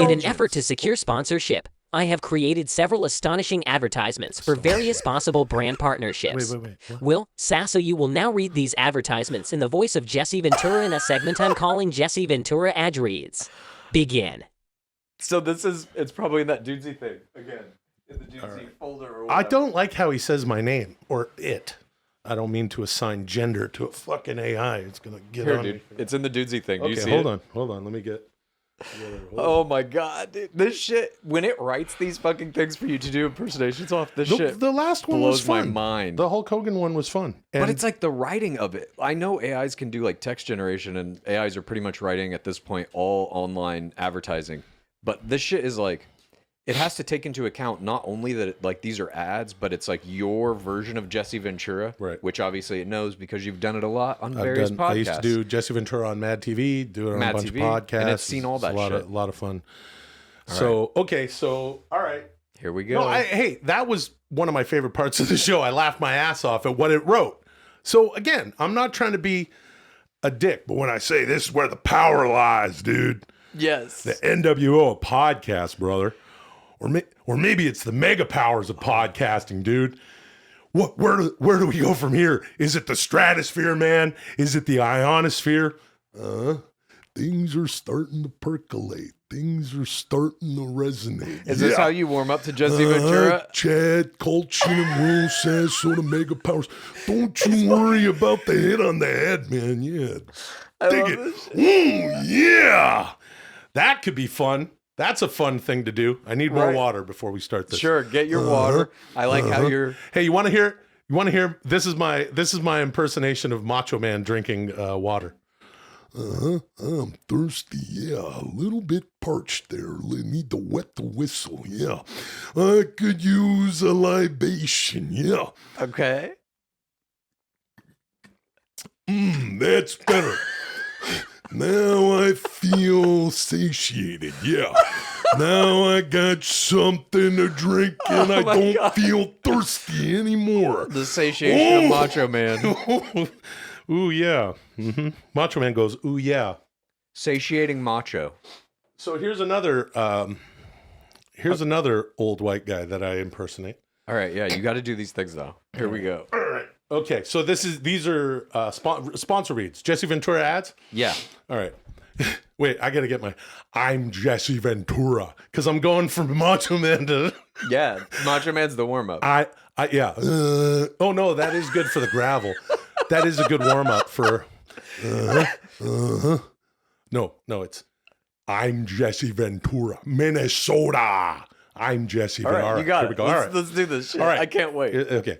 In an effort to secure sponsorship, I have created several astonishing advertisements for various possible brand partnerships. Wait. What? Will, Sasso, you will now read these advertisements in the voice of Jesse Ventura in a segment I'm calling Jesse Ventura Ad Reads. Begin. So it's probably in that Dudesy thing again, in the Dudesy folder or whatever. I don't like how he says my name or it. I don't mean to assign gender to a fucking AI. It's gonna get Here, on dude. me. It's in the Dudesy thing. Do you Okay, see hold it? on. Let me get. Oh my god, dude. This shit, when it writes these fucking things for you to do impersonations off, this shit The last one was blows my fun. mind. The Hulk Hogan one was fun. And But it's like the writing of it. I know AIs can do like text generation, and AIs are pretty much writing at this point all online advertising. But this shit is like, it has to take into account not only that like these are ads, but it's like your version of Jesse Ventura, Right. which obviously it knows because you've done it a lot on various podcasts. I used to do Jesse Ventura on Mad TV, do it on Mad a bunch TV, of podcasts. and it's seen all that shit. A lot of fun. All right. Here we go. No, hey, that was one of my favorite parts of the show. I laughed my ass off at what it wrote. So again, I'm not trying to be a dick, but when I say this is where the power lies, dude. Yes. The NWO of podcast, brother. Or maybe it's the mega powers of podcasting, dude. Where do we go from here? Is it the stratosphere, man? Is it the ionosphere? Things are starting to percolate. Things are starting to resonate. Is this how you warm up to Jesse Ventura? Chad, Colchin, and Will Sasso, the mega powers. Don't you worry about the hit on the head, man. Yeah. Dig it. Ooh, yeah. That could be fun. That's a fun thing to do. I need more water before we start this. Sure, get your water. I like how you're. Hey, you want to hear? This is my impersonation of Macho Man drinking water. I'm thirsty. Yeah, a little bit parched there. Need to wet the whistle. Yeah, I could use a libation. Yeah. Okay. That's better. Now I feel satiated, yeah. Now I got something to drink and I don't feel thirsty anymore. The satiation of Macho Man. Ooh, yeah. Mm-hmm. Macho Man goes, ooh, yeah. Satiating macho. So here's another old white guy that I impersonate. All right, yeah, you got to do these things though. Here we go. All right. Okay, so these are sponsor reads. Jesse Ventura ads? Yeah. All right. Wait, I got to get I'm Jesse Ventura, because I'm going from Macho Man to... Yeah, Macho Man's the warm-up. Yeah. Oh, no, that is good for the gravel. That is a good warm-up for... No, it's... I'm Jesse Ventura, Minnesota. I'm Jesse Ventura. All right, you got Here it. we go. Let's do this shit. All right. I can't wait. Okay.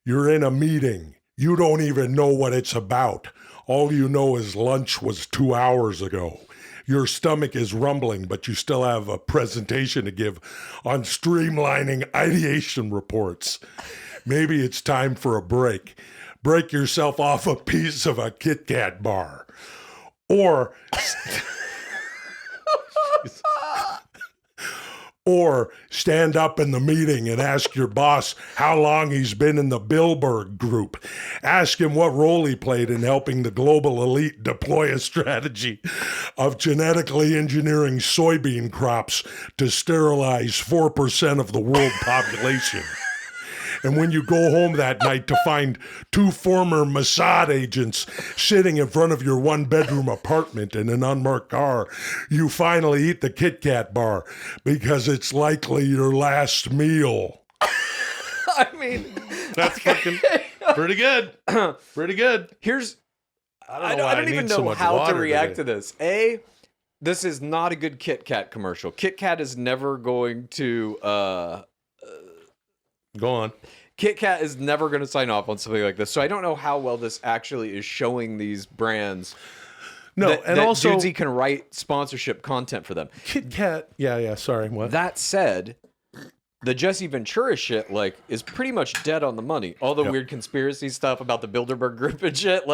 You're in a meeting. You don't even know what it's about. All you know is lunch was 2 hours ago. Your stomach is rumbling, but you still have a presentation to give on streamlining ideation reports. Maybe it's time for a break. Break yourself off a piece of a Kit Kat bar. Or stand up in the meeting and ask your boss how long he's been in the Bilderberg Group. Ask him what role he played in helping the global elite deploy a strategy of genetically engineering soybean crops to sterilize 4% of the world population. And when you go home that night to find 2 former Mossad agents sitting in front of your 1-bedroom apartment in an unmarked car, you finally eat the Kit Kat bar because it's likely your last meal. I mean, That's fucking pretty good. Pretty good. I don't even know how to react to this. This is not a good Kit Kat commercial. Kit Kat is never going to... Go on. Kit Kat is never going to sign off on something like this. So I don't know how well this actually is showing these brands that also Dudesy can write sponsorship content for them. Kit Kat. Yeah. Sorry. What? That said, the Jesse Ventura shit is pretty much dead on the money. All the weird conspiracy stuff about the Bilderberg Group and shit,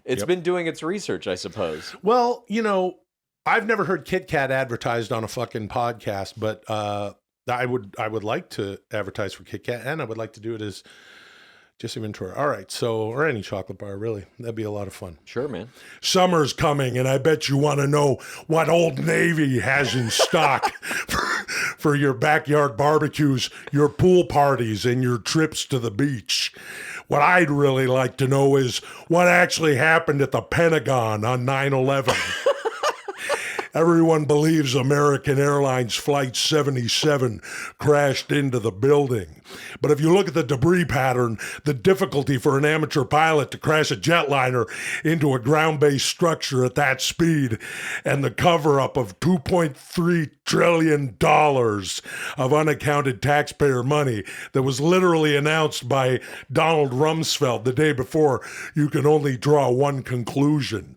it's been doing its research, I suppose. Well, I've never heard Kit Kat advertised on a fucking podcast, but I would like to advertise for Kit Kat, and I would like to do it as Jesse Ventura. All right, so, or any chocolate bar, really. That'd be a lot of fun. Sure, man. Summer's coming, and I bet you want to know what Old Navy has in stock for your backyard barbecues, your pool parties, and your trips to the beach. What I'd really like to know is what actually happened at the Pentagon on 9/11. Everyone believes American Airlines Flight 77 crashed into the building. But if you look at the debris pattern, the difficulty for an amateur pilot to crash a jetliner into a ground-based structure at that speed, and the cover-up of $2.3 trillion of unaccounted taxpayer money that was literally announced by Donald Rumsfeld the day before, you can only draw one conclusion.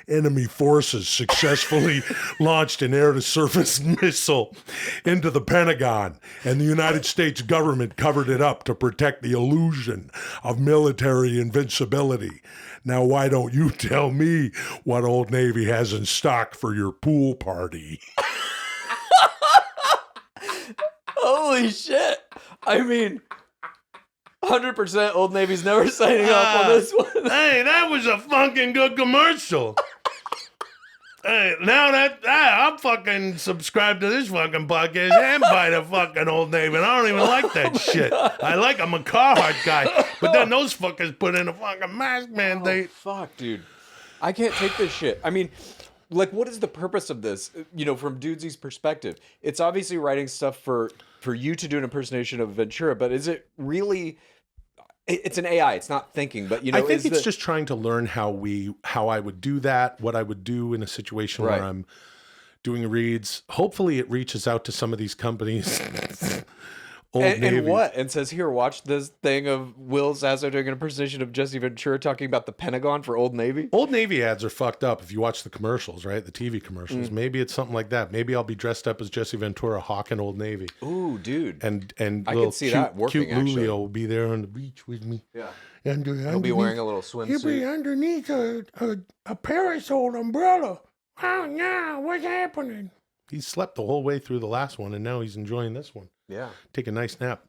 Enemy forces successfully launched an air-to-surface missile into the Pentagon, and the United States government covered it up to protect the illusion of military invincibility. Now, why don't you tell me what Old Navy has in stock for your pool party? Holy shit. I mean, 100% Old Navy's never signing off on this one. Hey, that was a fucking good commercial. Hey, now that I'm fucking subscribed to this fucking podcast and by the fucking Old Navy, and I don't even like that shit. I'm a Carhartt guy, but then those fuckers put in a fucking mask mandate. Oh, fuck, dude. I can't take this shit. I mean, like, what is the purpose of this? You know, from Dudesy's perspective, it's obviously writing stuff for you to do an impersonation of Ventura, but is it really? It's an AI. It's not thinking, but you know, I think it's just trying to learn how I would do that, what I would do in a situation where I'm doing reads. Hopefully, it reaches out to some of these companies. And what? And says, here, watch this thing of Will Sasso doing an impersonation of Jesse Ventura talking about the Pentagon for Old Navy. Old Navy ads are fucked up if you watch the commercials, right? The TV commercials. Maybe it's something like that. Maybe I'll be dressed up as Jesse Ventura hawking Old Navy. Ooh, dude. And I can see that working, cute actually. Lulio will be there on the beach with me. Yeah. And He'll be wearing a little swimsuit. He'll be underneath a parasol umbrella. Oh, yeah, what's happening? He slept the whole way through the last one, and now he's enjoying this one. Yeah. Take a nice nap.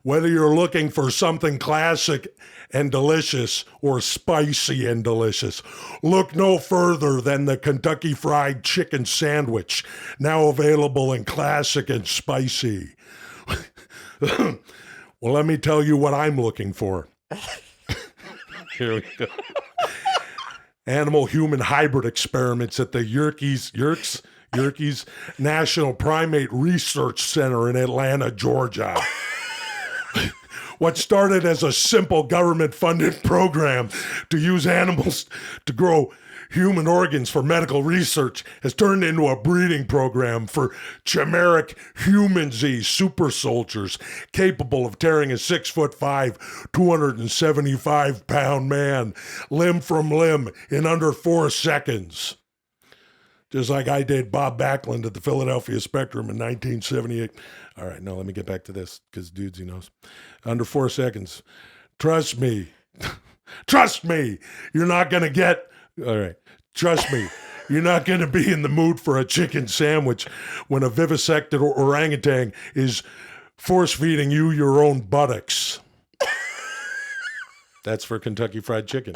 Whether you're looking for something classic and delicious or spicy and delicious, look no further than the Kentucky Fried Chicken Sandwich, now available in classic and spicy. Well, let me tell you what I'm looking for. Here we go. Animal-human hybrid experiments at the Yerkes National Primate Research Center in Atlanta, Georgia. What started as a simple government-funded program to use animals to grow human organs for medical research has turned into a breeding program for chimeric human-Z super soldiers capable of tearing a 6'5", 275-pound man limb from limb in under 4 seconds. Just like I did Bob Backlund at the Philadelphia Spectrum in 1978. All right, now let me get back to this because Dudesy knows. Under 4 seconds. Trust me. Trust me. You're not going to get... All right. Trust me. You're not going to be in the mood for a chicken sandwich when a vivisected orangutan is force-feeding you your own buttocks. That's for Kentucky Fried Chicken.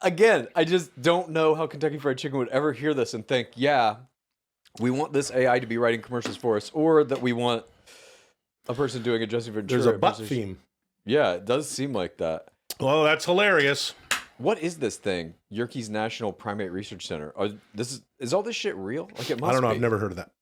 Again, I just don't know how Kentucky Fried Chicken would ever hear this and think, yeah, we want this AI to be writing commercials for us, or that we want a person doing a Jesse Ventura. There's a butt theme. Yeah, it does seem like that. Well, that's hilarious. What is this thing? Yerkes National Primate Research Center. Is all this shit real? Like, it must be. I don't know. I've never heard of that.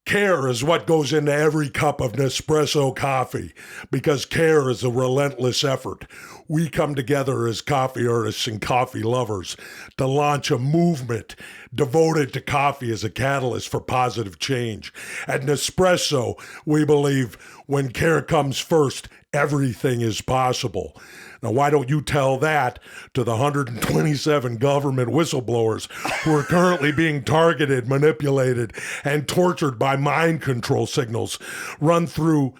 Care is what goes into every cup of Nespresso coffee, because care is a relentless effort. We come together as coffee artists and coffee lovers to launch a movement devoted to coffee as a catalyst for positive change. At Nespresso, we believe when care comes first, everything is possible. Now, why don't you tell that to the 127 government whistleblowers who are currently being targeted, manipulated, and tortured by mind control signals run through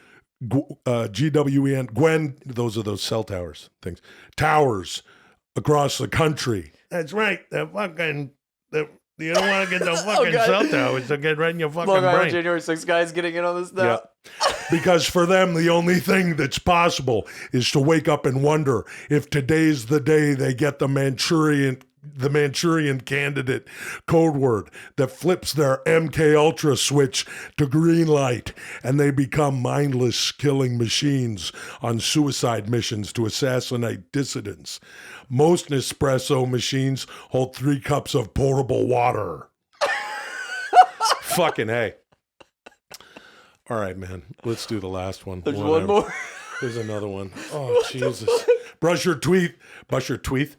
Gwen, those are those cell towers things, towers across the country. That's right. You don't want to get the fucking cell towers. They'll get right in your fucking brain. January 6th guys getting in on this now. Yeah. Because for them, the only thing that's possible is to wake up and wonder if today's the day they get the Manchurian candidate code word that flips their MK Ultra switch to green light, and they become mindless killing machines on suicide missions to assassinate dissidents. Most Nespresso machines hold 3 cups of potable water. Fucking hey. All right, man. Let's do the last one. There's one more. There's another one. Oh, Jesus. Brush your teeth. Brush your teeth.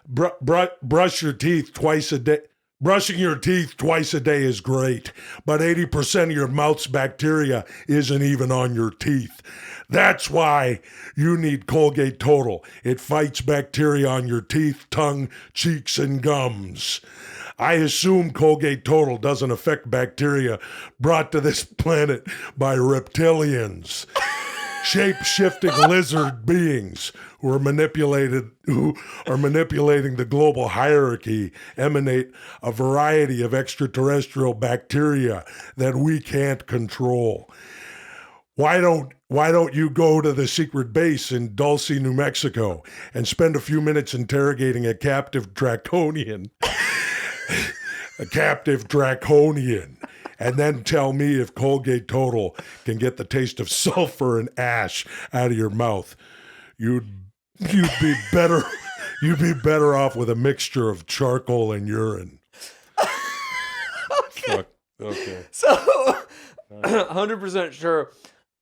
Brush your teeth twice a day. Brushing your teeth twice a day is great, but 80% of your mouth's bacteria isn't even on your teeth. That's why you need Colgate Total. It fights bacteria on your teeth, tongue, cheeks, and gums. I assume Colgate Total doesn't affect bacteria brought to this planet by reptilians. Shape-shifting lizard beings who are manipulating the global hierarchy emanate a variety of extraterrestrial bacteria that we can't control. Why don't you go to the secret base in Dulce, New Mexico, and spend a few minutes interrogating a captive draconian? And then tell me if Colgate Total can get the taste of sulfur and ash out of your mouth. You'd be better off with a mixture of charcoal and urine. Okay. Okay. So, 100% sure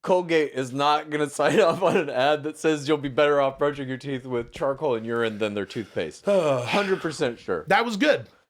Colgate is not going to sign off on an ad that says you'll be better off brushing your teeth with charcoal and urine than their toothpaste. 100% sure. That was good.